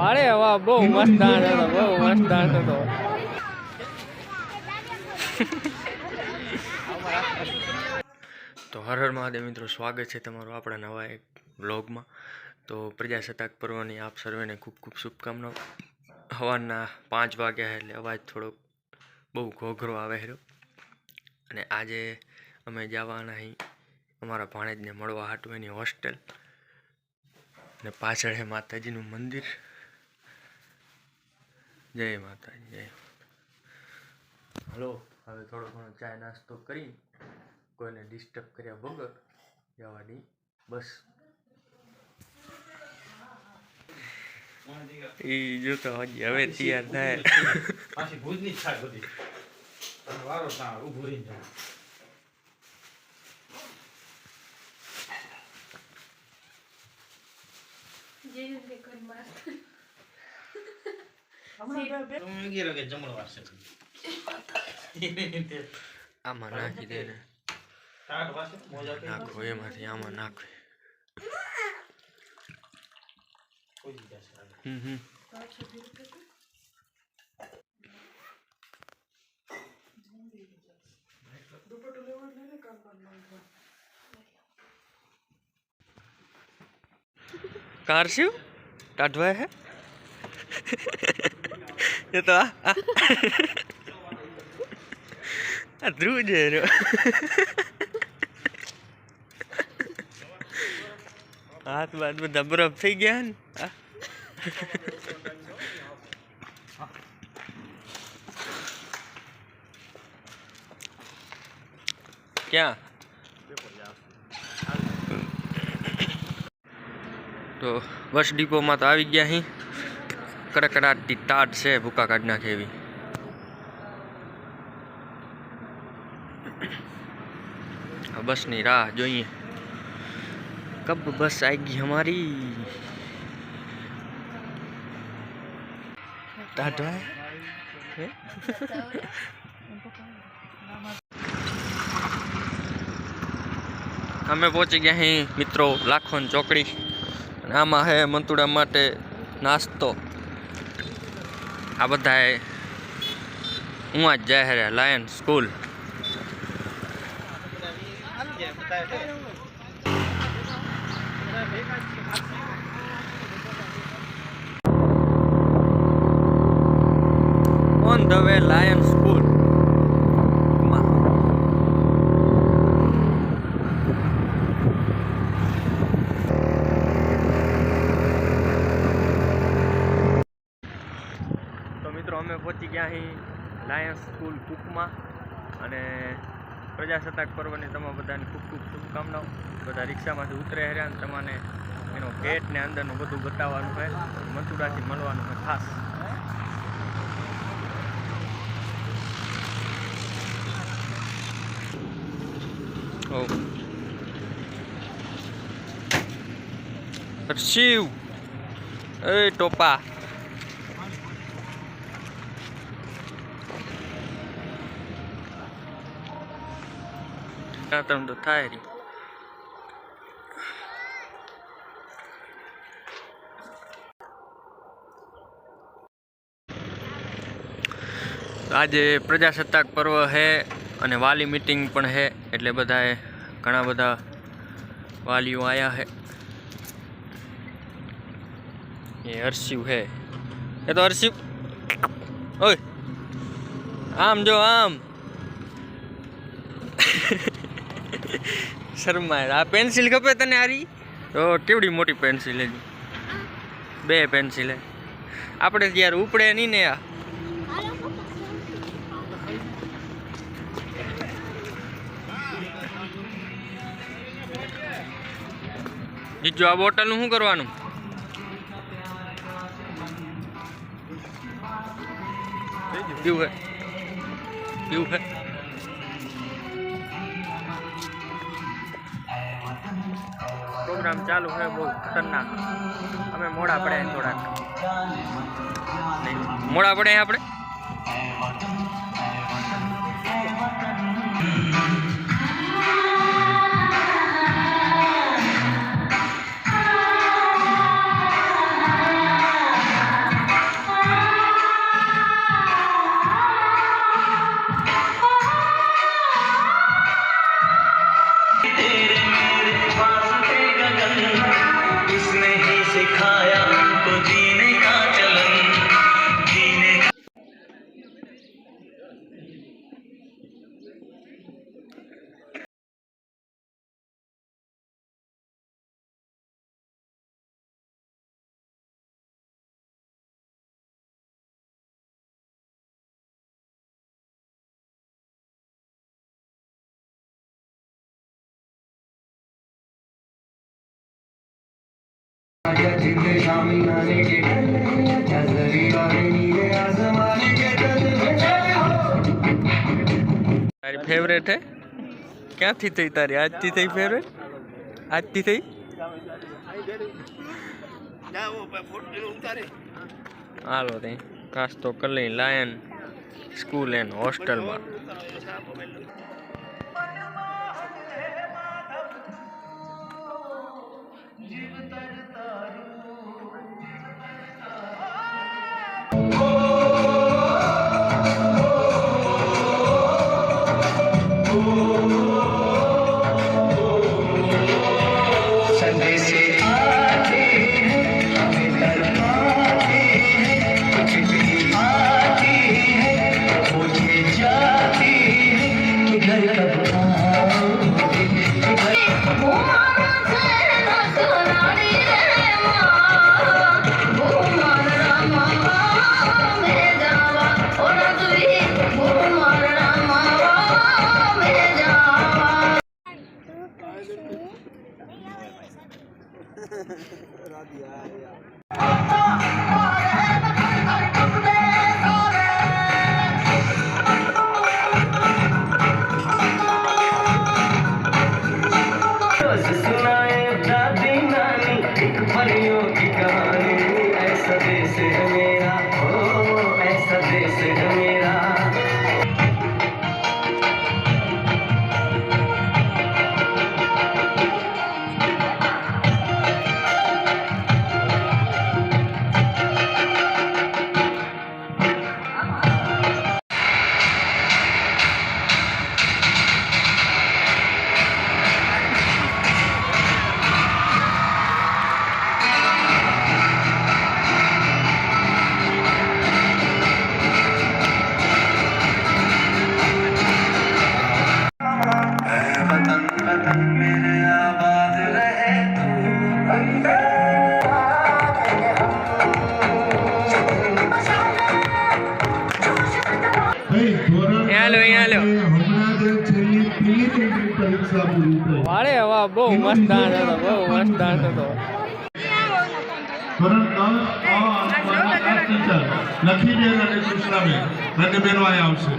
અરે વાહ, બહુ મસ્ત ડાન્સ હતો, બહુ મસ્ત ડાન્સ હતો. તો હર હર મહાદેવ મિત્રો, સ્વાગત છે તમારું આપણા નવા એક વ્લોગમાં. તો પ્રજાસત્તાક પર્વની આપ સર્વેને ખૂબ ખૂબ શુભકામનાઓ. સવારના 5 વાગ્યા એટલે અવાજ થોડોક બહુ ઘોઘરો આવે રહ્યો. અને આજે અમે જવાના અહીં અમારા ભાણેજને મળવા હાટું એની હોસ્ટેલ. ને પાછળ છે માતાજીનું મંદિર. જય માતાજી, જય. હલો, હવે થોડો ઘણો ચાય નાસ્તો કરી કોઈને ડિસ્ટર્બ કર્યા વગર જવાની બસ. ઈ જો તો હજી હવે તૈયાર થાય. પાછી ભૂજની જ થાય બધી. વારો ના ઊભું રહી જાય. આમાં નાખી દે ને, નાખો એમાંથી આમાં નાખો. कार शिव काटवा है ये तो ध्रुव जे हाथ बाद में बरफ थी गया ने. क्या तो बस डिपो में तो आ गया ही. कड़कड़ाटी टाट से भूका काढ़ नाखे एवी. बस नहीं राह जोइए कब बस आएगी हमारी. टाटा है. અમે પહોંચી ગયા અહીં મિત્રો લાખોન ચોકડી. આમાં હે મંતુડા માટે નાસ્તો. આ બધાએ હું જ જાય હે lion school. On the way lion school. અમે પહોંચી ગયા અહીં લાયન્સ સ્કૂલ કુકમાં. અને પ્રજાસત્તાક પર્વની તમામ બધાને ખૂબ ખૂબ શુભકામનાઓ. બધા રિક્ષામાંથી ઉતરે હર્યા ને તમને એનો ગેટ ને અંદરનું બધું બતાવવાનું છે. મંતુડાથી મળવાનું છે ખાસ. શિવ એ ટોપા તમ તો થાય રી. આજે પ્રજાસત્તાક પર્વ છે અને વાલી મીટિંગ પણ છે. એટલે બધાએ ઘણા બધા વાલીઓ આવ્યા છે. એ હર્ષિવ છે. એ તો હર્ષિવ ઓય આમ જો આમ. શર્માય. આ પેન્સિલ ખપે તને? આરી તો કેવડી મોટી પેન્સિલ હજી. 2 પેન્સિલ હે આપણે ત્યારે ઉપડે નહીં ને. આ જીજો આ બોટલનું શું કરવાનું? પીવું હે પીવું હે. પ્રોગ્રામ ચાલુ है બહુ ખતરનાક. અમે મોડા પડે થોડાક. મોડા પડે આપણે. તારી ફેવરેટ હે? ક્યાંથી થઈ તારી? આજથી થઈ ફેવરેટ? આજથી થઈ? હાલો તઈ નાસ્તો કરી લઈ લાયન સ્કૂલ એન્ડ હોસ્ટેલમાં. વાળે વાહ, બહુ મસ્ત ડાન્સ હતો, બહુ મસ્ત ડાન્સ હતો. લખીબેન અને કૃષ્ણાબેન બંને બહેનો અહીંયા આવશે.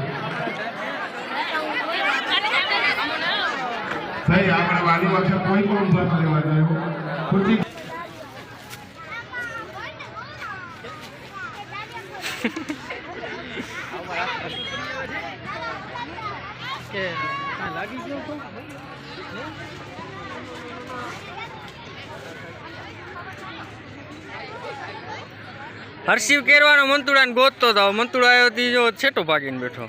ભાઈ આપણે વાલી વખતે કોઈ પણ ઉભા રહેવા જાય ખુરશી લાગી ગયો તો હર્ષિવ કેરવાનો મંતુડાને ગોતતો હતો. મંતુડો આવ્યો તી જો છેટો ભાગીને બેઠો.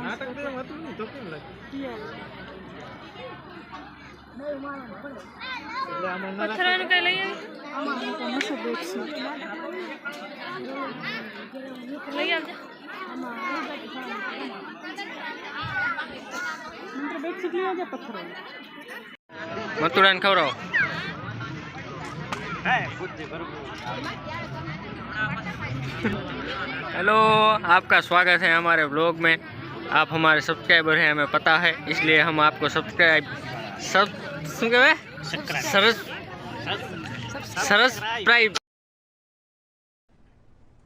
નાટક તો એમ હતું નહીં તો કેમ લાગે પથરાનું કઈ લઈ મંતુડાને ખવડાવો. हेलो, आपका स्वागत है हमारे व्लॉग में. आप हमारे सब्सक्राइबर हैं, हमें पता है, इसलिए हम आपको सब्सक्राइब.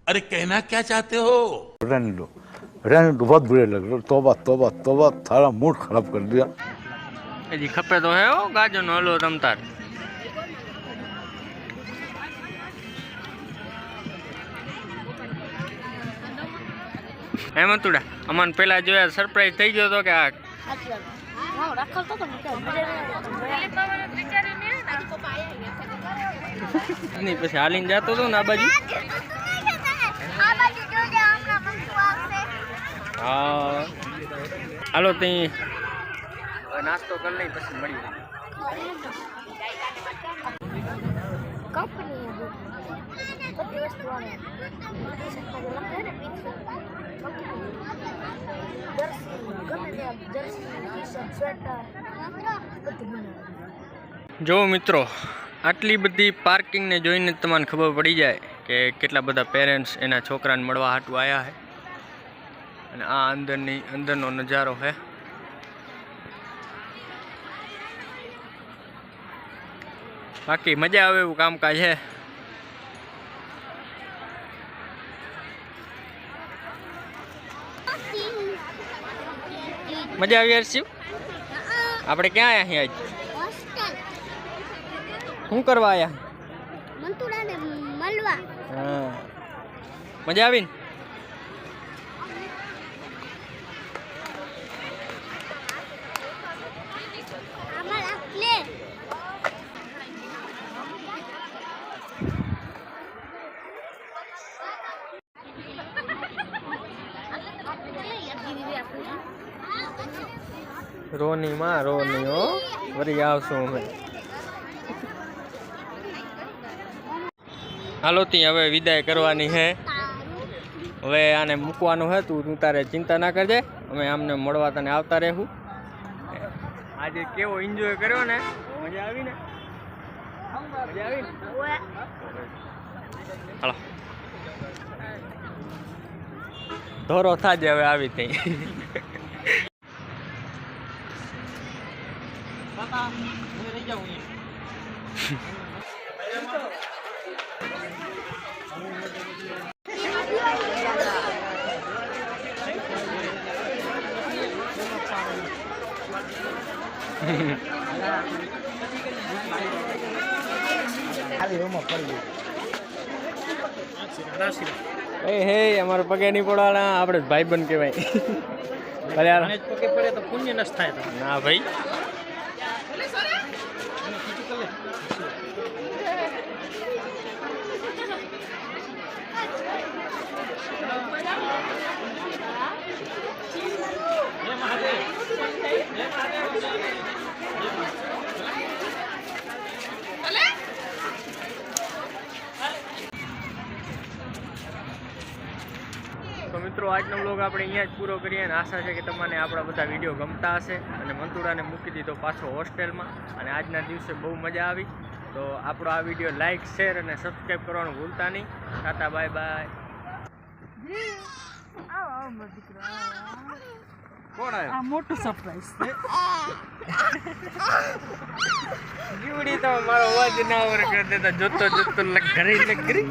अरे कहना क्या चाहते हो? रहने दो बहुत बुरे लग रहे. तौबा तौबा तौबा, सारा मूड खराब कर दिया. जी खपे तो है वो गाजर नो हलवो तमतार. હે મંતુડા, અમને પેલા જોયા સરપ્રાઈઝ થઈ ગયો તો કે આ નહીં પછી હાલીને જતો હતો ને આ બાજુ. હા હાલો તઈ નાસ્તો કરી લઈ પછી મળીએ. બધી વસ્તુ આવે ટી-શર્ટમાં જે લખે ને જર્સી ગમે તે જર્સી ટી-શર્ટ સ્વેટર બધું બનાવે. જો મિત્રો, આટલી બધી પાર્કિંગને જોઈને તમને ખબર પડી જાય કે કેટલા બધા પેરેન્ટ્સ એના છોકરાને મળવા હાટું આવ્યા છે. અને આ અંદરનો નજારો છે. બાકી મજા આવે એવું કામકાજ છે. મજા આવી હર્ષિવ? આપણે ક્યાં આવ્યા અહીં આજ? શું કરવા આવ્યા? મંતુડાને મળવા. હા, મજા આવી ને? અમારા પ્લે રોની માં રોની હો, વરી આવશું અમે. હાલો તી હવે વિદાય કરવાની છે. હવે આને મૂકવાનું છે. તું તારે ચિંતા ના કરજે, અમે આમને મળવા તને આવતા રહેવું. આજે કેવો એન્જોય કર્યો ને? મજા આવી ને? મજા આવી ને? હાલો ધોરો થાજે હવે આવી તઈ. બાપા હું રહી જાઉં અહીંયા. હે અમારો પગે નહીં પડવાના, આપણે ભાઈબંધ કહેવાય. ભલે અને જ પગે પડે તો પુણ્ય નષ્ટ થાય તો. ના ભાઈ, તો મિત્રો આજનો વ્લોગ આપણે અહીંયા જ પૂરો કરીએ અને આશા છે કે તમને આપણા બધા વિડીયો ગમતા હશે. અને મંતુડાને મૂકી દીધો પાછો હોસ્ટેલમાં અને આજના દિવસે બહુ મજા આવી. તો આપણો આ વિડીયો લાઇક, શેર અને સબસ્ક્રાઈબ કરવાનું ભૂલતા નહીં. Tata, bye bye. કોણ આવ્યો? આ મોટું સરપ્રાઈઝ છે. જીવડી તો મારો અવાજ ના ઓવર કરી દેતા, જોતો જોતો ઘરે લગરી.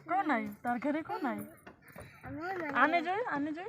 કોણ આવ્યું તાર ઘરે? કોણ આવ્યું? આને જોયું? આને જોયું?